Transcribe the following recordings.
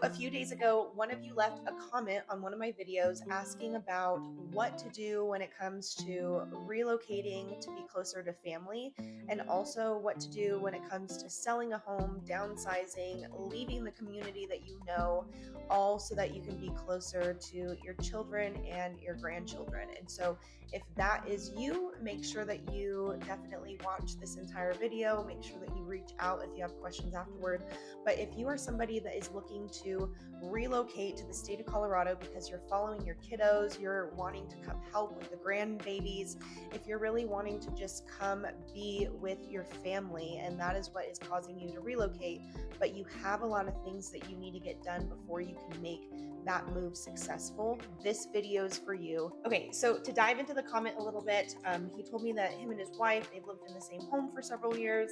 A few days ago, one of you left a comment on one of my videos asking about what to do when it comes to relocating to be closer to family, and also what to do when it comes to selling a home, downsizing, leaving the community that you know, all so that you can be closer to your children and your grandchildren. And so, if that is you, make sure that you definitely watch this entire video. Make sure that you reach out if you have questions afterward. But if you are somebody that is looking to relocate to the state of Colorado because you're following your kiddos, you're wanting to come help with the grandbabies, if you're really wanting to just come be with your family, and that is what is causing you to relocate, but you have a lot of things that you need to get done before you can make that move successful, this video is for you. Okay, so to dive into the comment a little bit, he told me that him and his wife, they've lived in the same home for several years.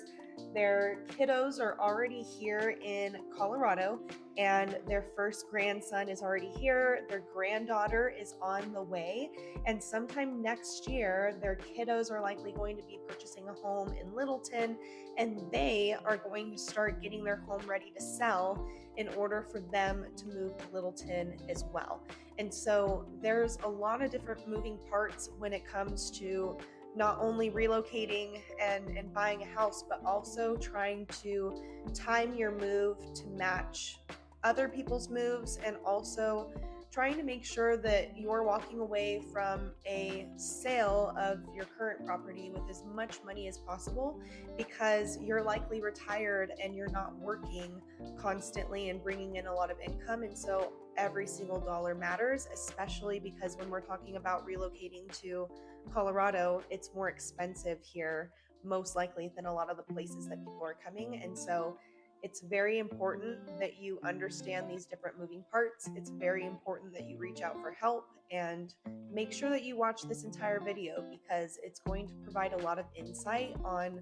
Their kiddos are already here in Colorado, and their first grandson is already here. Their granddaughter is on the way, and sometime next year, their kiddos are likely going to be purchasing a home in Littleton, and they are going to start getting their home ready to sell in order for them to move to Littleton as well. And so there's a lot of different moving parts when it comes to not only relocating and buying a house, but also trying to time your move to match other people's moves, and also trying to make sure that you're walking away from a sale of your current property with as much money as possible, because you're likely retired and you're not working constantly and bringing in a lot of income. And so every single dollar matters, especially because when we're talking about relocating to Colorado, it's more expensive here, most likely, than a lot of the places that people are coming. And so it's very important that you understand these different moving parts. It's very important that you reach out for help, and make sure that you watch this entire video, because it's going to provide a lot of insight on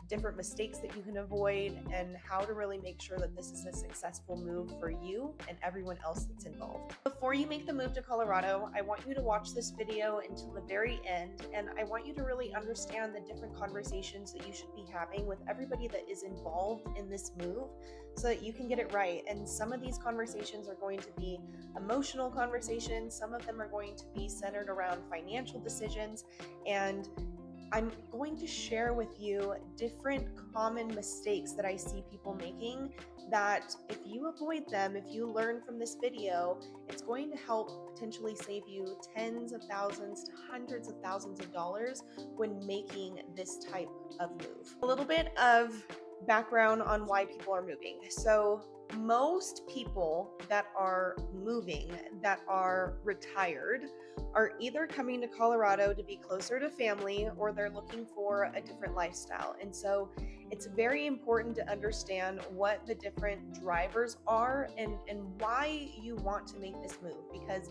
different mistakes that you can avoid and how to really make sure that this is a successful move for you and everyone else that's involved. Before you make the move to Colorado, I want you to watch this video until the very end, and I want you to really understand the different conversations that you should be having with everybody that is involved in this move so that you can get it right. And some of these conversations are going to be emotional conversations, some of them are going to be centered around financial decisions, and I'm going to share with you different common mistakes that I see people making, that if you avoid them, if you learn from this video, it's going to help potentially save you tens of thousands to hundreds of thousands of dollars when making this type of move. A little bit of background on why people are moving. So most people that are moving, that are retired, are either coming to Colorado to be closer to family, or they're looking for a different lifestyle. And so it's very important to understand what the different drivers are and why you want to make this move, because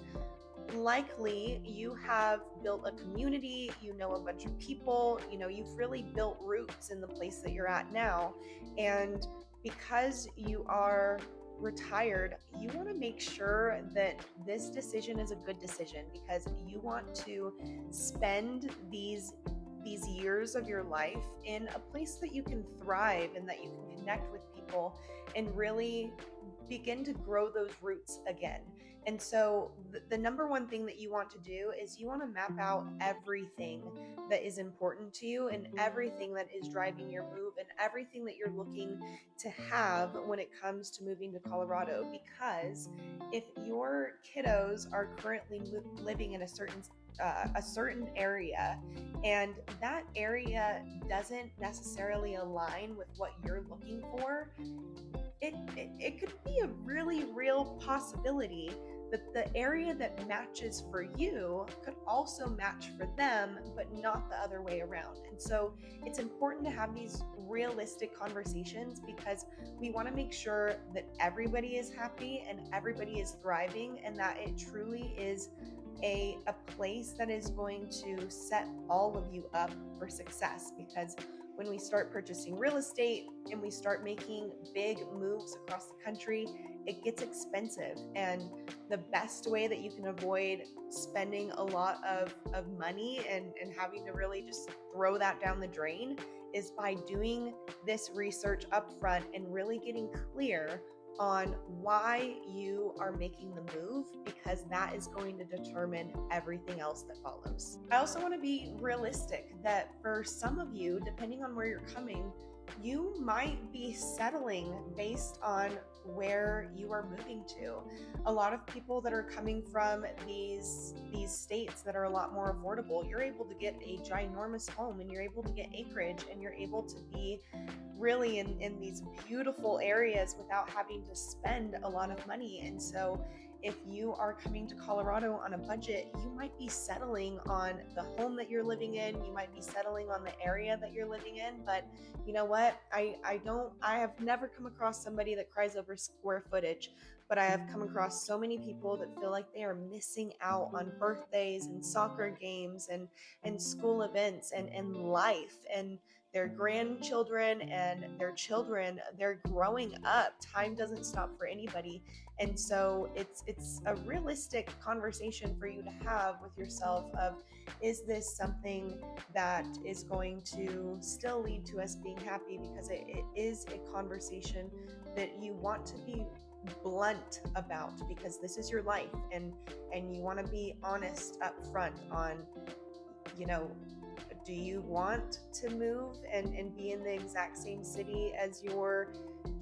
likely you have built a community, you know a bunch of people, you've really built roots in the place that you're at now. And because you are retired, you want to make sure that this decision is a good decision, because you want to spend these years of your life in a place that you can thrive and that you can connect with people and really begin to grow those roots again. And so the number one thing that you want to do is you want to map out everything that is important to you, and everything that is driving your move, and everything that you're looking to have when it comes to moving to Colorado. Because if your kiddos are currently living in a certain area, and that area doesn't necessarily align with what you're looking for, it could be a really real possibility that the area that matches for you could also match for them, but not the other way around. And so it's important to have these realistic conversations, because we want to make sure that everybody is happy and everybody is thriving, and that it truly is a place that is going to set all of you up for success. Because when we start purchasing real estate and we start making big moves across the country, it gets expensive. And the best way that you can avoid spending a lot of money and having to really just throw that down the drain is by doing this research up front and really getting clear on why you are making the move, because that is going to determine everything else that follows. I also want to be realistic that for some of you, depending on where you're coming, you might be settling based on where you are moving to. A lot of people that are coming from these states that are a lot more affordable, you're able to get a ginormous home and you're able to get acreage and you're able to be really in these beautiful areas without having to spend a lot of money. And so if you are coming to Colorado on a budget, you might be settling on the home that you're living in. You might be settling on the area that you're living in. But you know what? I have never come across somebody that cries over square footage, but I have come across so many people that feel like they are missing out on birthdays and soccer games and school events and life and their grandchildren and their children. They're growing up. Time doesn't stop for anybody. And so it's a realistic conversation for you to have with yourself of, is this something that is going to still lead to us being happy? Because it is a conversation that you want to be blunt about, because this is your life, and you want to be honest up front on, do you want to move and be in the exact same city as your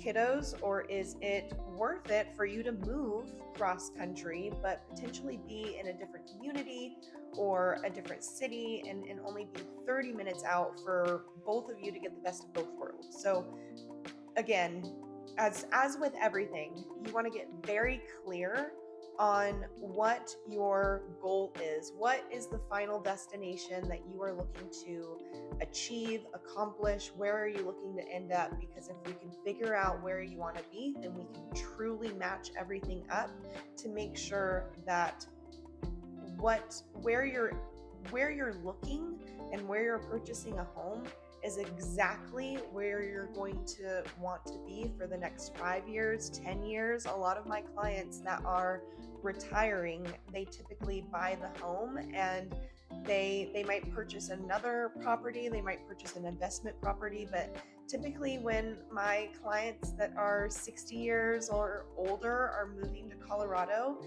kiddos, or is it worth it for you to move cross country but potentially be in a different community or a different city and only be 30 minutes out for both of you to get the best of both worlds? So again, as with everything, you want to get very clear on what your goal is. What is the final destination that you are looking to achieve, accomplish? Where are you looking to end up? Because if we can figure out where you want to be, then we can truly match everything up to make sure that where you're looking and where you're purchasing a home is exactly where you're going to want to be for the next 5 years, 10 years. A lot of my clients that are retiring, they typically buy the home and they might purchase another property, they might purchase an investment property, but typically when my clients that are 60 years or older are moving to Colorado,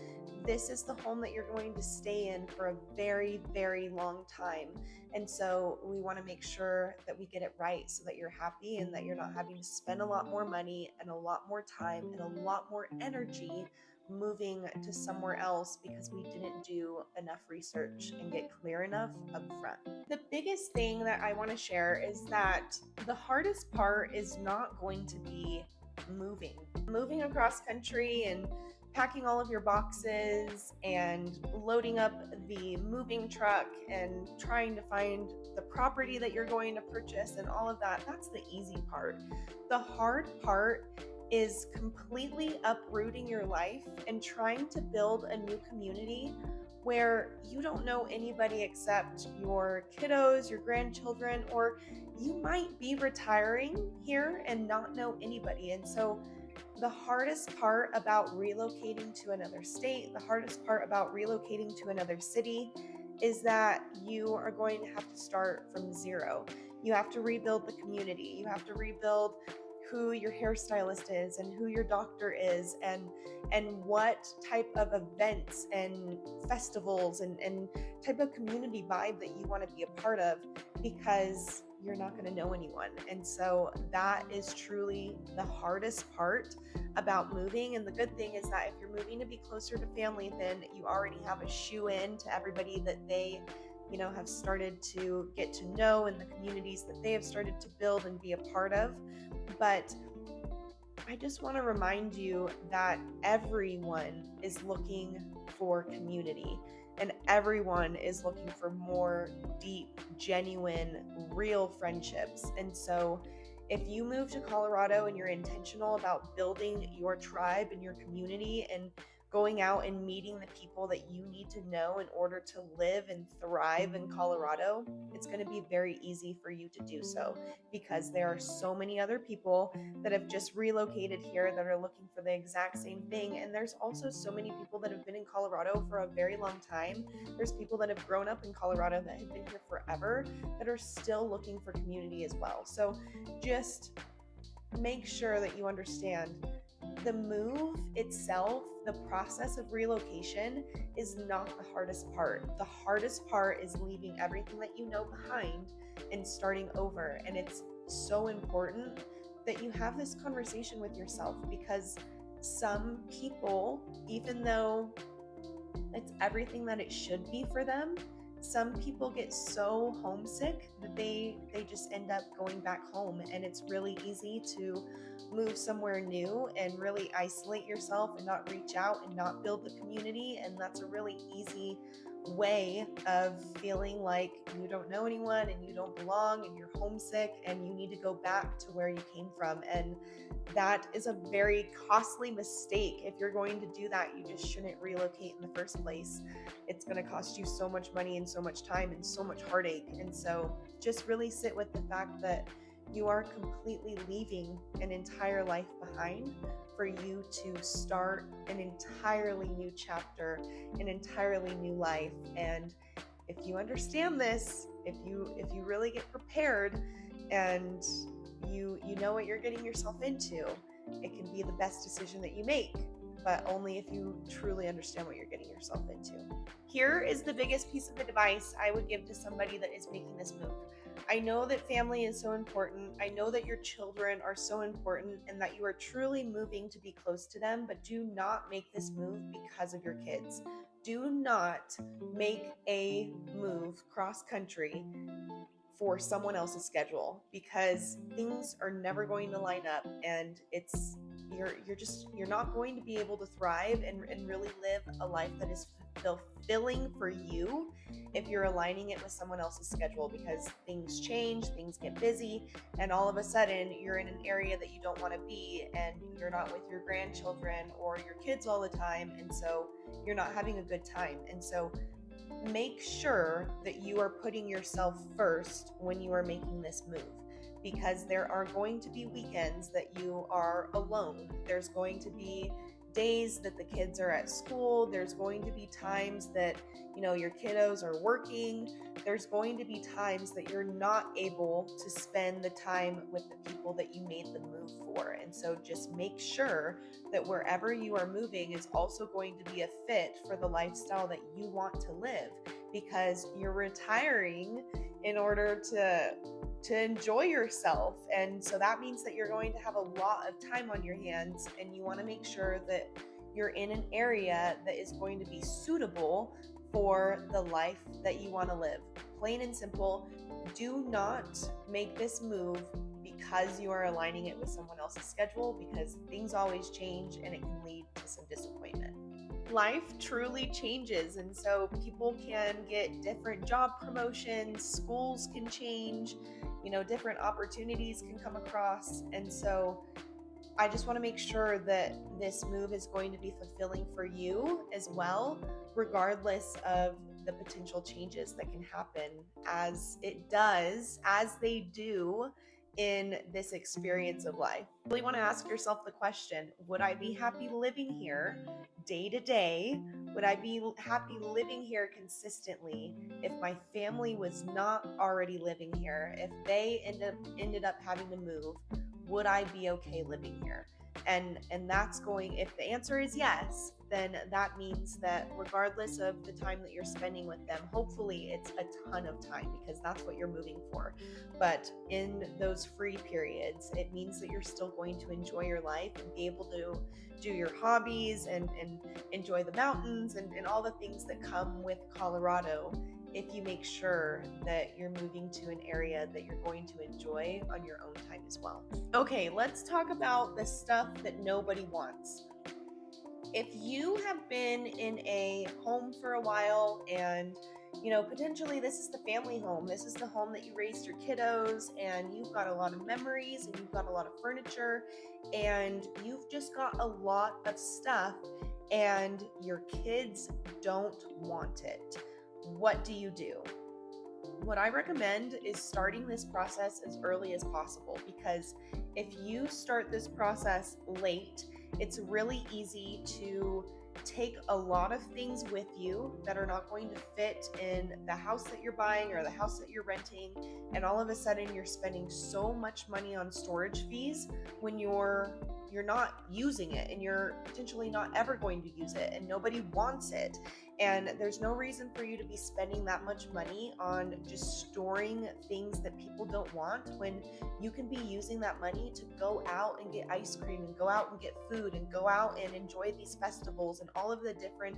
this is the home that you're going to stay in for a very, very long time. And so we want to make sure that we get it right so that you're happy and that you're not having to spend a lot more money and a lot more time and a lot more energy moving to somewhere else because we didn't do enough research and get clear enough up front. The biggest thing that I want to share is that the hardest part is not going to be moving across country and packing all of your boxes and loading up the moving truck and trying to find the property that you're going to purchase and all of that. That's the easy part. The hard part is completely uprooting your life and trying to build a new community where you don't know anybody except your kiddos, your grandchildren, or you might be retiring here and not know anybody. And so the hardest part about relocating to another state, the hardest part about relocating to another city is that you are going to have to start from zero. You have to rebuild the community. You have to rebuild who your hairstylist is and who your doctor is and what type of events and festivals and type of community vibe that you want to be a part of, because you're not going to know anyone. And so that is truly the hardest part about moving. And the good thing is that if you're moving to be closer to family, then you already have a shoe-in to everybody that they have started to get to know and the communities that they have started to build and be a part of. But I just want to remind you that everyone is looking for community and everyone is looking for more deep, genuine, real friendships. And so if you move to Colorado and you're intentional about building your tribe and your community and going out and meeting the people that you need to know in order to live and thrive in Colorado, it's going to be very easy for you to do so, because there are so many other people that have just relocated here that are looking for the exact same thing. And there's also so many people that have been in Colorado for a very long time. There's people that have grown up in Colorado that have been here forever that are still looking for community as well. So just make sure that you understand The move itself, the process of relocation, is not the hardest part. The hardest part is leaving everything that you know behind and starting over. And it's so important that you have this conversation with yourself, because some people, even though it's everything that it should be for them, some people get so homesick that they just end up going back home. And it's really easy to move somewhere new and really isolate yourself and not reach out and not build the community. And that's a really easy way of feeling like you don't know anyone and you don't belong and you're homesick and you need to go back to where you came from. And that is a very costly mistake. If you're going to do that, you just shouldn't relocate in the first place. It's going to cost you so much money and so much time and so much heartache. And so just really sit with the fact that you are completely leaving an entire life behind for you to start an entirely new chapter, an entirely new life. And if you understand this, if you really get prepared and you know what you're getting yourself into, it can be the best decision that you make, but only if you truly understand what you're getting yourself into. Here is the biggest piece of advice I would give to somebody that is making this move. I know that family is so important. I know that your children are so important and that you are truly moving to be close to them, but do not make this move because of your kids. Do not make a move cross country for someone else's schedule, because things are never going to line up, and you're not going to be able to thrive and really live a life that is fulfilling for you if you're aligning it with someone else's schedule, because things change, things get busy, and all of a sudden you're in an area that you don't want to be, and you're not with your grandchildren or your kids all the time, and so you're not having a good time. And so make sure that you are putting yourself first when you are making this move, because there are going to be weekends that you are alone. There's going to be days that the kids are at school. There's going to be times that, your kiddos are working. There's going to be times that you're not able to spend the time with the people that you made the move for. And so just make sure that wherever you are moving is also going to be a fit for the lifestyle that you want to live, because you're retiring in order to enjoy yourself. And so that means that you're going to have a lot of time on your hands, and you want to make sure that you're in an area that is going to be suitable for the life that you want to live. Plain and simple. Do not make this move because you are aligning it with someone else's schedule, because things always change and it can lead to some disappointment. Life truly changes, and so people can get different job promotions, schools can change, different opportunities can come across. And so I just want to make sure that this move is going to be fulfilling for you as well, regardless of the potential changes that can happen as they do in this experience of life. You really want to ask yourself the question, would I be happy living here day to day? Would I be happy living here consistently if my family was not already living here? If they ended up having to move, would I be okay living here? And that's going, if the answer is yes, then that means that regardless of the time that you're spending with them, hopefully it's a ton of time, because that's what you're moving for. But in those free periods, it means that you're still going to enjoy your life and be able to do your hobbies and enjoy the mountains and all the things that come with Colorado, if you make sure that you're moving to an area that you're going to enjoy on your own time as well. Okay, let's talk about the stuff that nobody wants. If you have been in a home for a while and, potentially this is the family home, this is the home that you raised your kiddos, and you've got a lot of memories and you've got a lot of furniture and you've just got a lot of stuff and your kids don't want it, what do you do? What I recommend is starting this process as early as possible, because if you start this process late, it's really easy to take a lot of things with you that are not going to fit in the house that you're buying or the house that you're renting, and all of a sudden you're spending so much money on storage fees when your you're not using it, and you're potentially not ever going to use it, and nobody wants it. And there's no reason for you to be spending that much money on just storing things that people don't want, when you can be using that money to go out and get ice cream, and go out and get food, and go out and enjoy these festivals and all of the different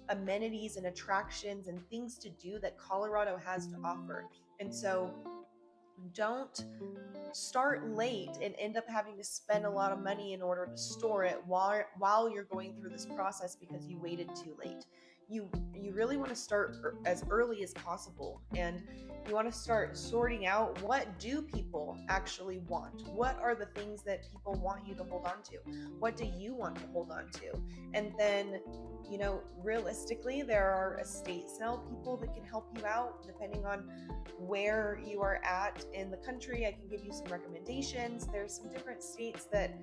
amenities and attractions and things to do that Colorado has to offer. And so don't start late and end up having to spend a lot of money in order to store it while you're going through this process because you waited too late. You really want to start as early as possible, and you want to start sorting out, what do people actually want? What are the things that people want you to hold on to? What do you want to hold on to? And then, realistically, there are estate sale people that can help you out depending on where you are at in the country. I can give you some recommendations. There's some different states that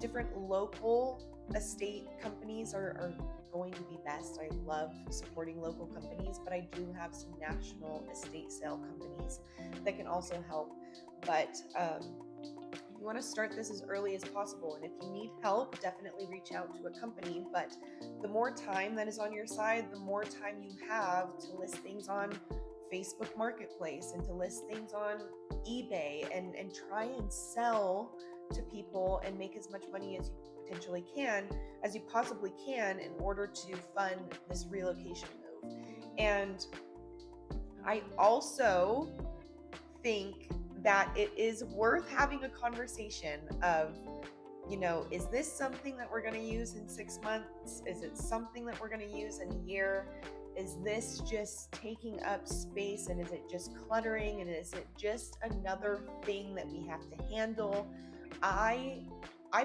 different local estate companies are going to be best. I love supporting local companies, but I do have some national estate sale companies that can also help. But you want to start this as early as possible. And if you need help, definitely reach out to a company. But the more time that is on your side, the more time you have to list things on Facebook Marketplace and to list things on eBay and try and sell to people and make as much money as you potentially can, as you possibly can, in order to fund this relocation move. And I also think that it is worth having a conversation of, is this something that we're going to use in 6 months? Is it something that we're going to use in a year? Is this just taking up space, and is it just cluttering, and is it just another thing that we have to handle? I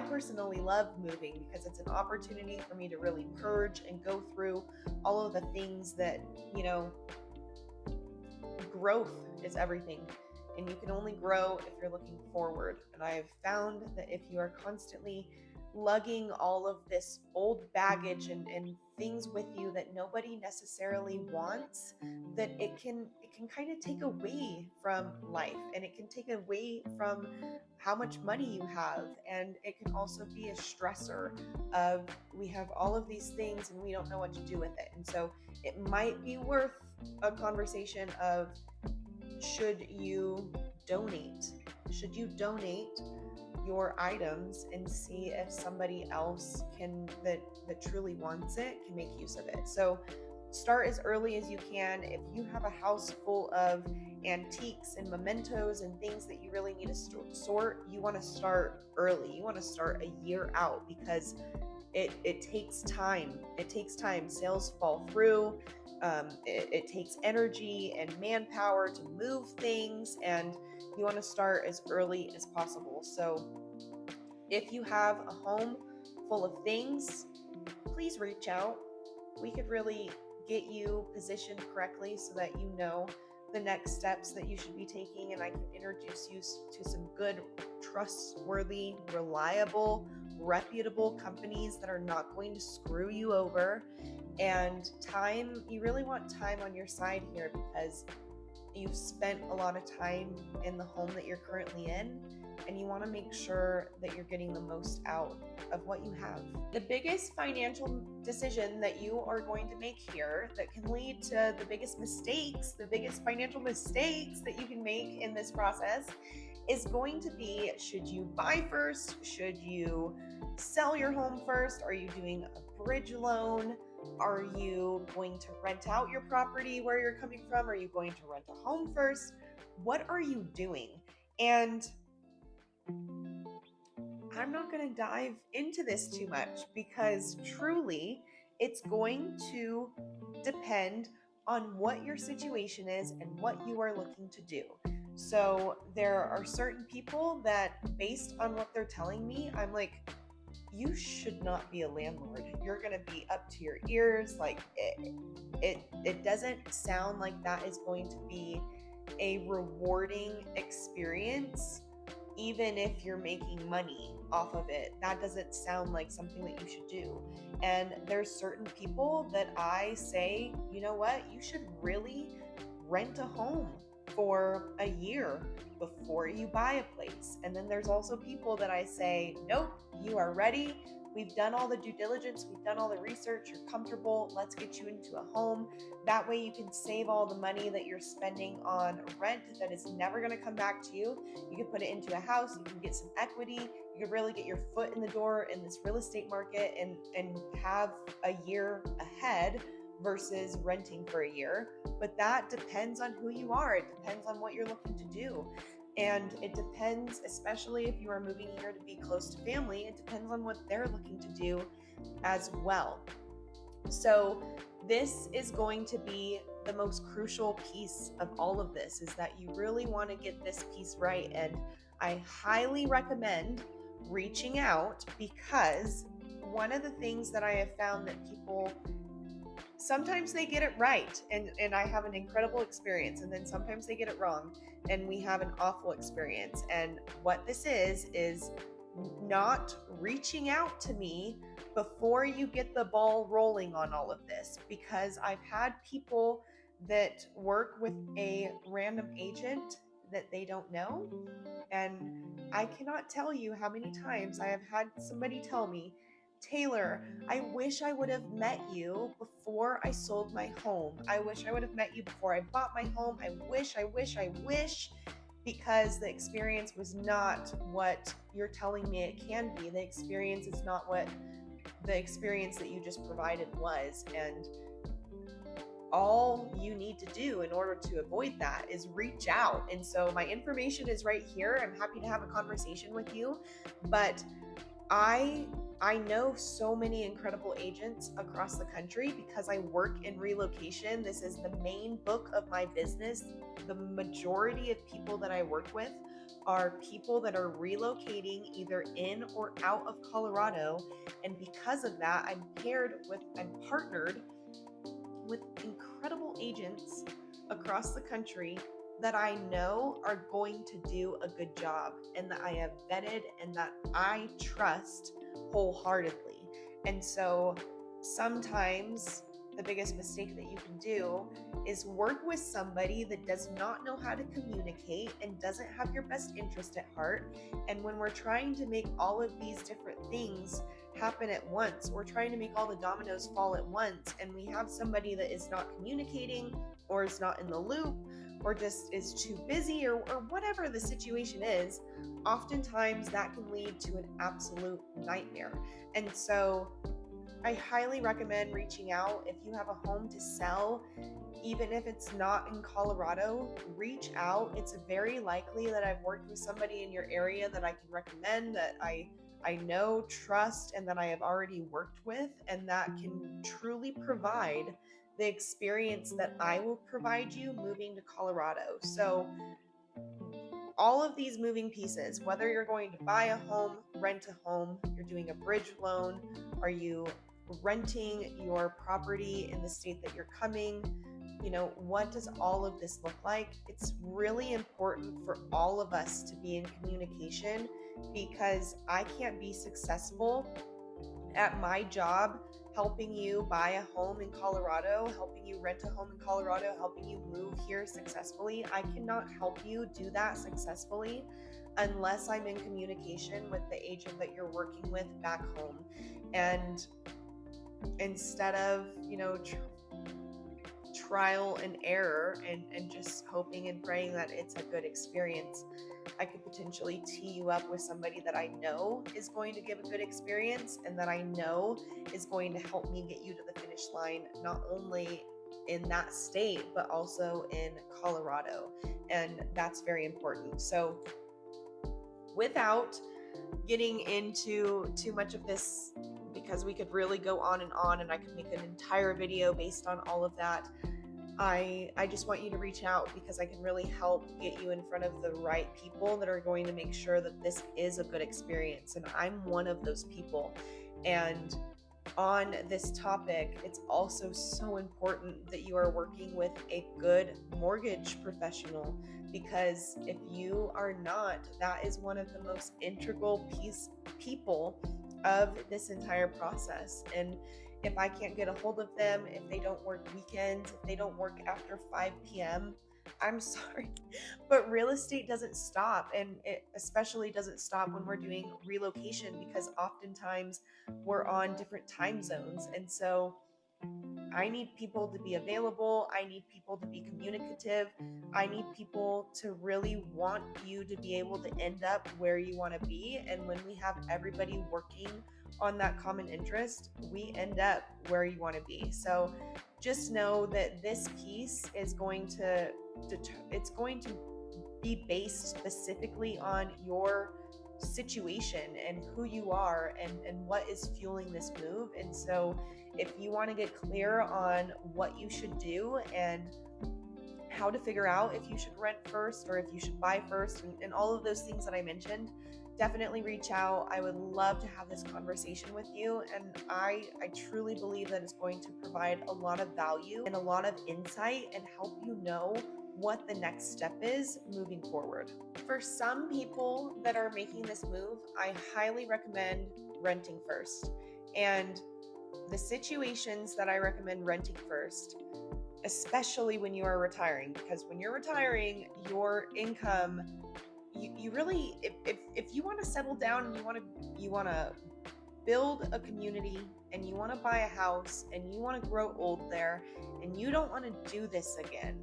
personally love moving because it's an opportunity for me to really purge and go through all of the things that, growth is everything. And you can only grow if you're looking forward. And I've found that if you are constantly lugging all of this old baggage and things with you that nobody necessarily wants, that it can kind of take away from life, and it can take away from how much money you have. And it can also be a stressor of, we have all of these things and we don't know what to do with it. And so it might be worth a conversation of, should you donate your items and see if somebody else that truly wants it can make use of it. So start as early as you can. If you have a house full of antiques and mementos and things that you really need to sort, you want to start early. You want to start a year out, because it takes time. It takes time. Sales fall through. It takes energy and manpower to move things, and you want to start as early as possible. So if you have a home full of things, please reach out. We could really get you positioned correctly so that you know the next steps that you should be taking, and I can introduce you to some good, trustworthy, reliable, reputable companies that are not going to screw you over. And time, you really want time on your side here, because you've spent a lot of time in the home that you're currently in, and you want to make sure that you're getting the most out of what you have. The biggest financial decision that you are going to make here, that can lead to the biggest financial mistakes that you can make in this process, is going to be, should you buy first? Should you sell your home first? Are you doing a bridge loan? Are you going to rent out your property where you're coming from? Are you going to rent a home first? What are you doing? And I'm not going to dive into this too much, because truly it's going to depend on what your situation is and what you are looking to do. So there are certain people that, based on what they're telling me, I'm like, you should not be a landlord. You're going to be up to your ears. Like it doesn't sound like that is going to be a rewarding experience, even if you're making money off of it. That doesn't sound like something that you should do. And there's certain people that I say, you know what, you should really rent a home for a year before you buy a place. And then there's also people that I say, nope, you are ready. We've done all the due diligence. We've done all the research. You're comfortable. Let's get you into a home. That way you can save all the money that you're spending on rent that is never going to come back to you. You can put it into a house. You can get some equity. You can really get your foot in the door in this real estate market and have a year ahead versus renting for a year. But that depends on who you are. It depends on what you're looking to do. And it depends, especially if you are moving here to be close to family, it depends on what they're looking to do as well. So this is going to be the most crucial piece of all of this, is that you really want to get this piece right. And I highly recommend reaching out, because one of the things that I have found that people, sometimes they get it right and I have an incredible experience, and then sometimes they get it wrong and we have an awful experience. And what this is not reaching out to me before you get the ball rolling on all of this, because I've had people that work with a random agent that they don't know. And I cannot tell you how many times I have had somebody tell me, Taylor, I wish I would have met you before I sold my home. I wish I would have met you before I bought my home. I wish, because the experience was not what you're telling me it can be. The experience is not what the experience that you just provided was. And all you need to do in order to avoid that is reach out. And so my information is right here. I'm happy to have a conversation with you, but I know so many incredible agents across the country because I work in relocation. This is the main book of my business. The majority of people that I work with are people that are relocating either in or out of Colorado. And because of that, I'm partnered with incredible agents across the country that I know are going to do a good job, and that I have vetted and that I trust wholeheartedly. And so sometimes the biggest mistake that you can do is work with somebody that does not know how to communicate and doesn't have your best interest at heart. And when we're trying to make all of these different things happen at once, we're trying to make all the dominoes fall at once, and we have somebody that is not communicating or is not in the loop or just is too busy or whatever the situation is, oftentimes that can lead to an absolute nightmare. And so I highly recommend reaching out. If you have a home to sell, even if it's not in Colorado, reach out. It's very likely that I've worked with somebody in your area that I can recommend, that I know, trust, and that I have already worked with, and that can truly provide the experience that I will provide you moving to Colorado. So all of these moving pieces, whether you're going to buy a home, rent a home, you're doing a bridge loan, are you renting your property in the state that you're coming, what does all of this look like? It's really important for all of us to be in communication, because I can't be successful at my job helping you buy a home in Colorado, helping you rent a home in Colorado, helping you move here successfully. I cannot help you do that successfully unless I'm in communication with the agent that you're working with back home. And instead of, trial and error and just hoping and praying that it's a good experience, I could potentially tee you up with somebody that I know is going to give a good experience and that I know is going to help me get you to the finish line, not only in that state, but also in Colorado. And that's very important. So without getting into too much of this, because we could really go on and I could make an entire video based on all of that, I just want you to reach out, because I can really help get you in front of the right people that are going to make sure that this is a good experience. And I'm one of those people. And on this topic, it's also so important that you are working with a good mortgage professional, because if you are not, that is one of the most integral people of this entire process. And if I can't get a hold of them, if they don't work weekends, if they don't work after 5 p.m., I'm sorry, but real estate doesn't stop. And it especially doesn't stop when we're doing relocation, because oftentimes we're on different time zones. And so I need people to be available. I need people to be communicative. I need people to really want you to be able to end up where you want to be. And when we have everybody working on that common interest, we end up where you want to be. So just know that this piece is going to it's going to be based specifically on your situation and who you are, and what is fueling this move. And so if you want to get clear on what you should do and how to figure out if you should rent first or if you should buy first, and all of those things that I mentioned, definitely reach out. I would love to have this conversation with you. And I truly believe that it's going to provide a lot of value and a lot of insight and help you know what the next step is moving forward. For some people that are making this move, I highly recommend renting first. And the situations that I recommend renting first, especially when you are retiring, because when you're retiring, your income, you really, if you want to settle down and you want to build a community and you want to buy a house and you want to grow old there and you don't want to do this again,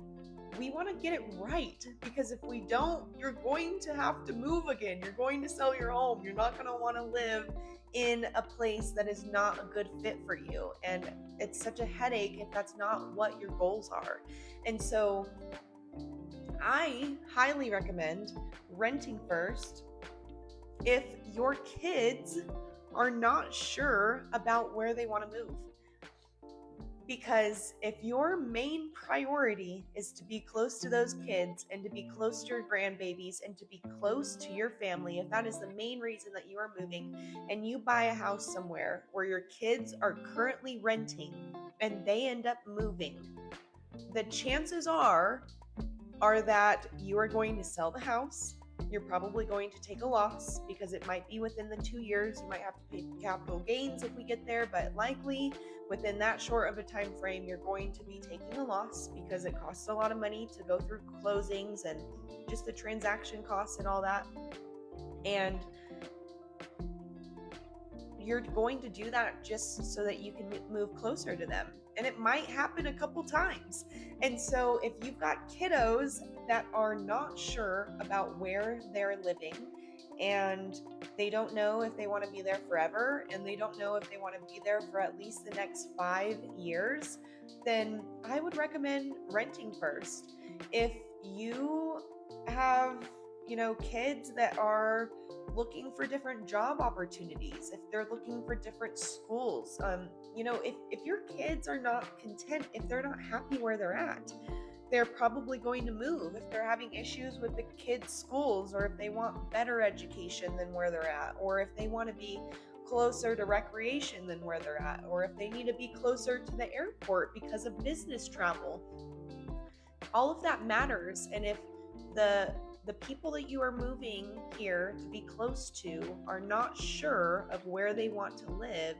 we want to get it right, because if we don't, you're going to have to move again. You're going to sell your home. You're not going to want to live in a place that is not a good fit for you. And it's such a headache if that's not what your goals are. And so I highly recommend renting first if your kids are not sure about where they want to move. Because if your main priority is to be close to those kids and to be close to your grandbabies and to be close to your family, if that is the main reason that you are moving, and you buy a house somewhere where your kids are currently renting and they end up moving, the chances are that you are going to sell the house. You're probably going to take a loss because it might be within the 2 years. You might have to pay capital gains if we get there, but likely within that short of a time frame, you're going to be taking a loss because it costs a lot of money to go through closings and just the transaction costs and all that. And you're going to do that just so that you can move closer to them. And it might happen a couple times. And so if you've got kiddos that are not sure about where they're living, and they don't know if they want to be there forever, and they don't know if they want to be there for at least the next 5 years, then I would recommend renting first. If you have, kids that are looking for different job opportunities, if they're looking for different schools, if your kids are not content, if they're not happy where they're at, they're probably going to move. If they're having issues with the kids' schools, or if they want better education than where they're at, or if they want to be closer to recreation than where they're at, or if they need to be closer to the airport because of business travel, all of that matters. And if the people that you are moving here to be close to are not sure of where they want to live,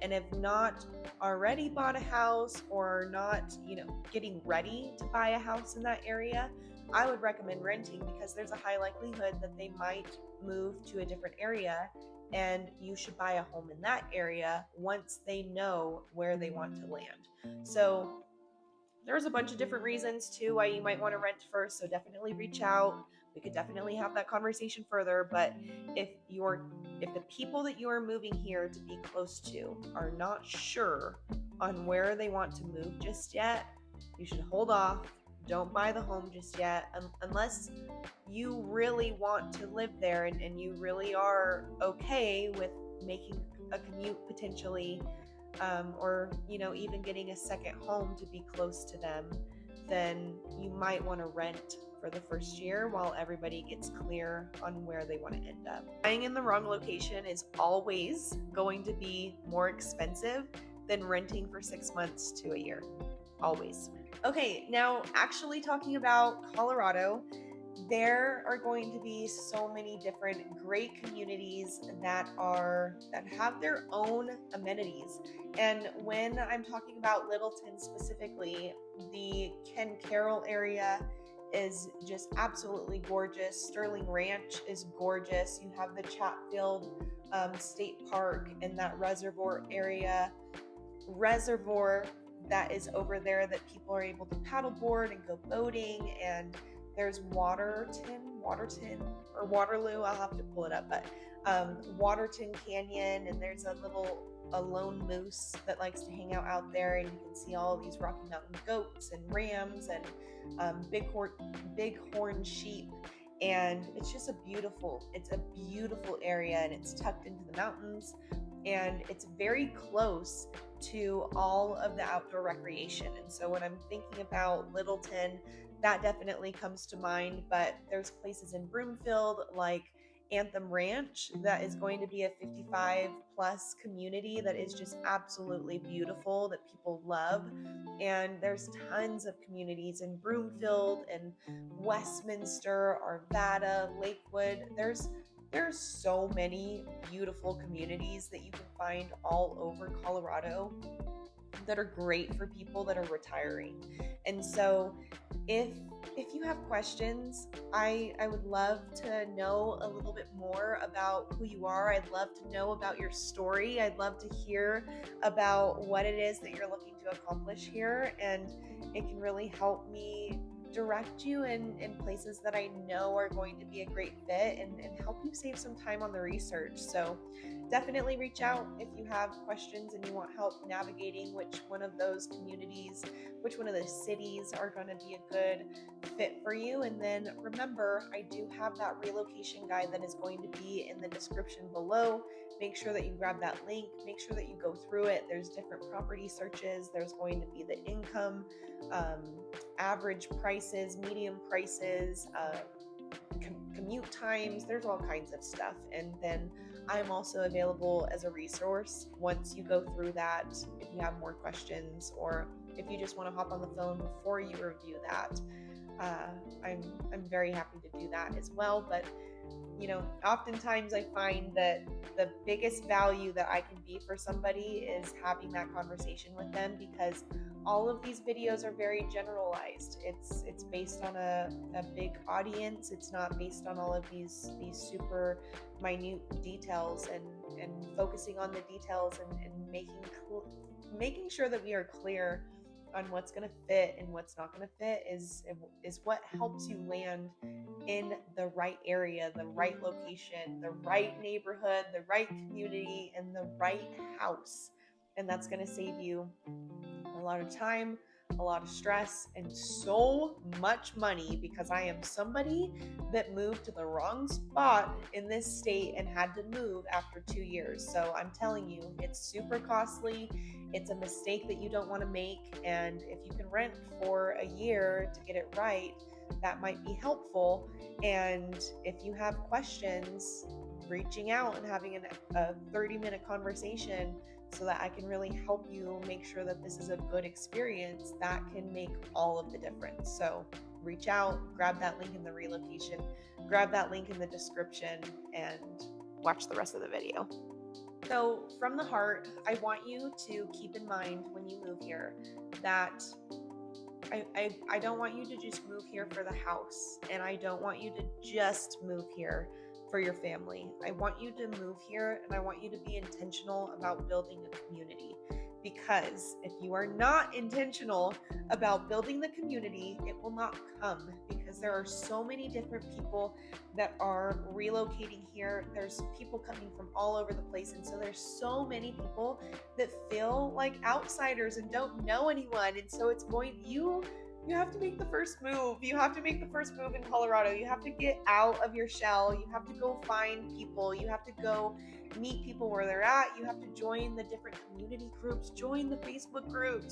and have not already bought a house, or are not, getting ready to buy a house in that area, I would recommend renting, because there's a high likelihood that they might move to a different area, and you should buy a home in that area once they know where they want to land. So there's a bunch of different reasons too why you might want to rent first. So definitely reach out. We could definitely have that conversation further. But if the people that you are moving here to be close to are not sure on where they want to move just yet, you should hold off. Don't buy the home just yet, unless you really want to live there and you really are okay with making a commute potentially, or even getting a second home to be close to them. Then you might want to rent for the first year while everybody gets clear on where they want to end up. Buying in the wrong location is always going to be more expensive than renting for 6 months to a year. Always. Okay, now actually talking about Colorado, there are going to be so many different great communities that have their own amenities. And when I'm talking about Littleton specifically, the Ken Carroll area is just absolutely gorgeous. Sterling Ranch is gorgeous. You have the Chatfield State Park and that reservoir that is over there that people are able to paddleboard and go boating. And there's Waterton or Waterloo, I'll have to pull it up, but Waterton Canyon, and there's a lone moose that likes to hang out there, and you can see all these Rocky Mountain goats and rams and bighorn sheep. And it's just a beautiful area, and it's tucked into the mountains, and it's very close to all of the outdoor recreation. And so when I'm thinking about Littleton, that definitely comes to mind. But there's places in Broomfield like Anthem Ranch that is going to be a 55 plus community that is just absolutely beautiful, that people love. And there's tons of communities in Broomfield and Westminster, Arvada, Lakewood. There's so many beautiful communities that you can find all over Colorado that are great for people that are retiring. And so if you have questions, I would love to know a little bit more about who you are. I'd love to know about your story. I'd love to hear about what it is that you're looking to accomplish here, and it can really help me direct you in places that I know are going to be a great fit, and help you save some time on the research. So definitely reach out if you have questions and you want help navigating which one of those communities, which one of the cities are going to be a good fit for you. And then remember, I do have that relocation guide that is going to be in the description below. Make sure that you grab that link. Make sure that you go through it. There's different property searches. There's going to be the income, average prices, medium prices, commute times. There's all kinds of stuff. And then I'm also available as a resource once you go through that. If you have more questions, or if you just want to hop on the phone before you review that, I'm very happy to do that as well. But oftentimes I find that the biggest value that I can be for somebody is having that conversation with them, because all of these videos are very generalized. It's based on a big audience. It's not based on all of these super minute details, and focusing on the details and making sure that we are clear on what's going to fit and what's not going to fit is what helps you land in the right area, the right location, the right neighborhood, the right community, and the right house. And that's going to save you a lot of time, a lot of stress, and so much money, because I am somebody that moved to the wrong spot in this state and had to move after 2 years. So I'm telling you, it's super costly. It's a mistake that you don't want to make. And if you can rent for a year to get it right, that might be helpful. And if you have questions, reaching out and having a 30-minute conversation so that I can really help you make sure that this is a good experience, that can make all of the difference. So reach out, grab that link in the relocation, grab that link in the description, and watch the rest of the video. So from the heart, I want you to keep in mind when you move here that I don't want you to just move here for the house, and I don't want you to just move here for your family. I want you to move here, and I want you to be intentional about building a community. Because if you are not intentional about building the community, it will not come, because there are so many different people that are relocating here. There's people coming from all over the place. And so there's so many people that feel like outsiders and don't know anyone. And so you have to make the first move. You have to make the first move in Colorado. You have to get out of your shell. You have to go find people. You have to go meet people where they're at. You have to join the different community groups, join the Facebook groups,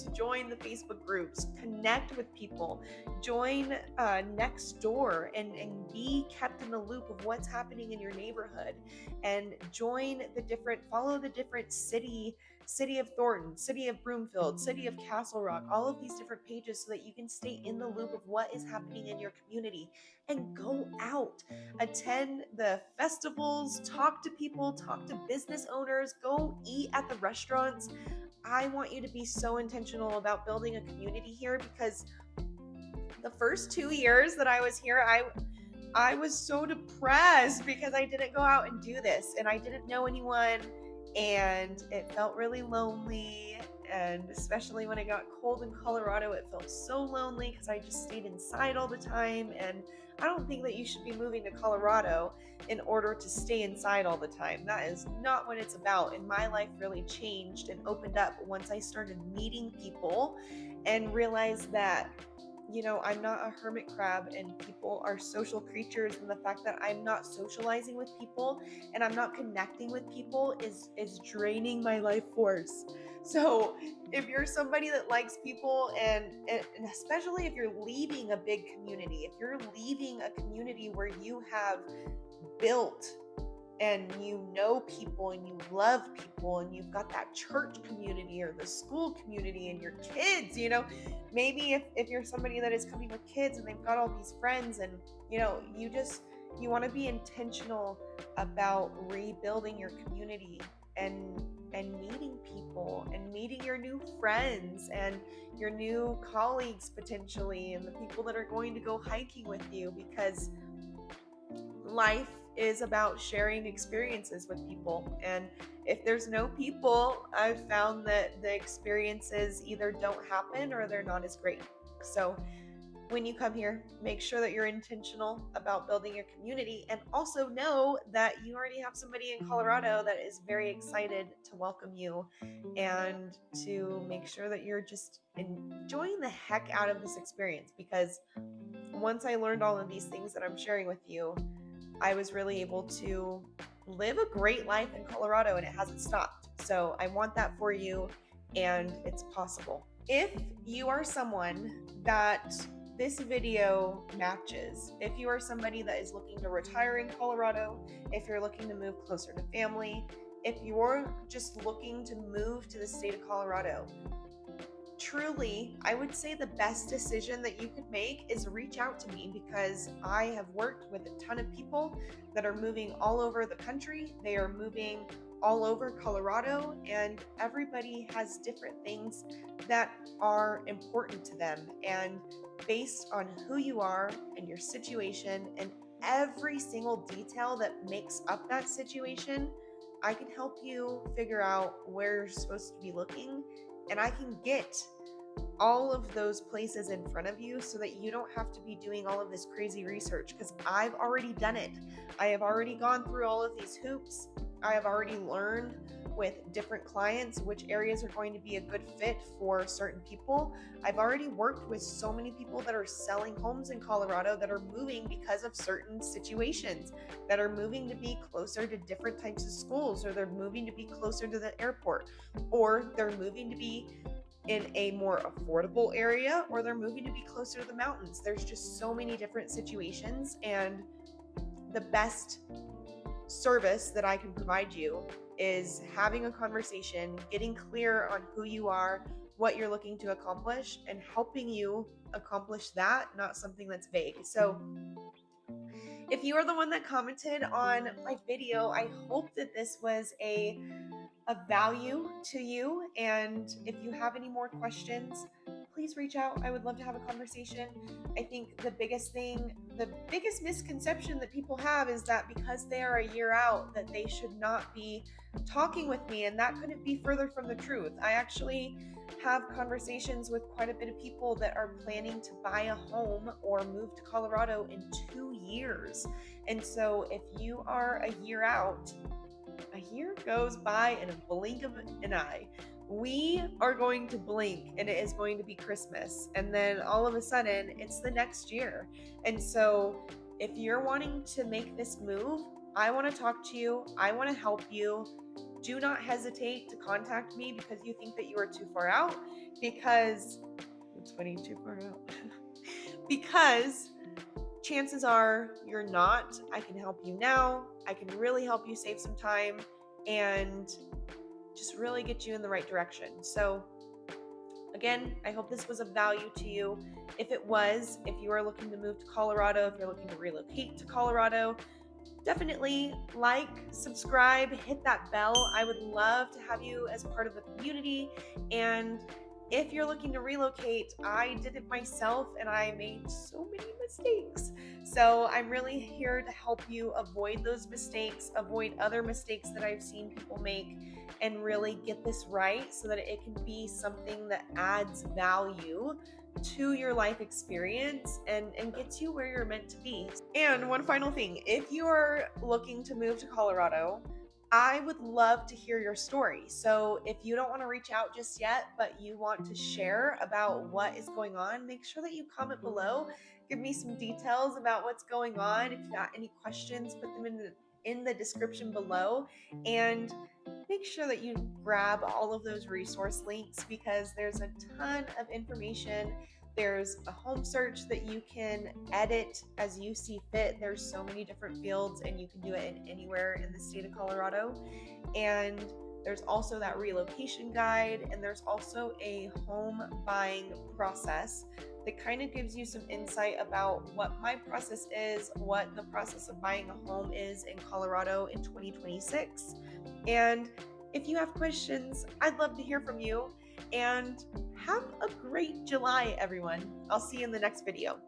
connect with people, join Nextdoor, and be kept in the loop of what's happening in your neighborhood, and follow the different city of Thornton, city of Broomfield, city of Castle Rock, all of these different pages, so that you can stay in the loop of what is happening in your community. And go out, attend the festivals, talk to people, talk to business owners, go eat at the restaurants. I want you to be so intentional about building a community here, because The first 2 years that I was here, I was so depressed because I didn't go out and do this, and I didn't know anyone, and it felt really lonely. And especially when it got cold in Colorado, it felt so lonely because I just stayed inside all the time. And I don't think that you should be moving to Colorado in order to stay inside all the time. That is not what it's about. And my life really changed and opened up once I started meeting people and realized that, I'm not a hermit crab, and people are social creatures, and the fact that I'm not socializing with people and I'm not connecting with people is draining my life force. So if you're somebody that likes people, and especially if you're leaving a big community, if you're leaving a community where you have built and you know people and you love people and you've got that church community or the school community and your kids, maybe if you're somebody that is coming with kids and they've got all these friends, and you want to be intentional about rebuilding your community and meeting people and meeting your new friends and your new colleagues potentially, and the people that are going to go hiking with you, because life is about sharing experiences with people. And if there's no people, I've found that the experiences either don't happen or they're not as great. So when you come here, make sure that you're intentional about building your community, and also know that you already have somebody in Colorado that is very excited to welcome you and to make sure that you're just enjoying the heck out of this experience. Because once I learned all of these things that I'm sharing with you, I was really able to live a great life in Colorado, and it hasn't stopped. So I want that for you, and it's possible. If you are someone that this video matches, if you are somebody that is looking to retire in Colorado, if you're looking to move closer to family, if you're just looking to move to the state of Colorado, truly, I would say the best decision that you could make is reach out to me, because I have worked with a ton of people that are moving all over the country. They are moving all over Colorado, and everybody has different things that are important to them. And based on who you are and your situation and every single detail that makes up that situation, I can help you figure out where you're supposed to be looking, and I can get all of those places in front of you so that you don't have to be doing all of this crazy research, because I've already done it. I have already gone through all of these hoops. I have already learned with different clients which areas are going to be a good fit for certain people. I've already worked with so many people that are selling homes in Colorado that are moving because of certain situations, that are moving to be closer to different types of schools, or they're moving to be closer to the airport, or they're moving to be in a more affordable area, or they're moving to be closer to the mountains. There's just so many different situations, and the best service that I can provide you is having a conversation, getting clear on who you are, what you're looking to accomplish, and helping you accomplish that, not something that's vague. So if you are the one that commented on my video, I hope that this was a value to you. And if you have any more questions, please reach out. I would love to have a conversation. I think the biggest misconception that people have is that because they are a year out, that they should not be talking with me, and that couldn't be further from the truth. I actually have conversations with quite a bit of people that are planning to buy a home or move to Colorado in 2 years. And so if you are a year out, a year goes by in a blink of an eye. We are going to blink and it is going to be Christmas. And then all of a sudden it's the next year. And so if you're wanting to make this move, I want to talk to you. I want to help you. Do not hesitate to contact me because you think that you are too far out, because it's funny, too far out, because chances are you're not. I can help you now. I can really help you save some time and just really get you in the right direction. So again, I hope this was of value to you. If it was, if you are looking to move to Colorado, if you're looking to relocate to Colorado, definitely like, subscribe, hit that bell. I would love to have you as part of the community. And if you're looking to relocate, I did it myself and I made so many mistakes. So I'm really here to help you avoid those mistakes, avoid other mistakes that I've seen people make, and really get this right so that it can be something that adds value to your life experience and gets you where you're meant to be. And one final thing, if you are looking to move to Colorado, I would love to hear your story. So if you don't want to reach out just yet, but you want to share about what is going on, make sure that you comment below. Give me some details about what's going on. If you got any questions, put them in the description below. And make sure that you grab all of those resource links because there's a ton of information. There's a home search that you can edit as you see fit. There's so many different fields and you can do it in anywhere in the state of Colorado. And there's also that relocation guide, and there's also a home buying process that kind of gives you some insight about what my process is, what the process of buying a home is in Colorado in 2026. And if you have questions, I'd love to hear from you. And have a great July, everyone. I'll see you in the next video.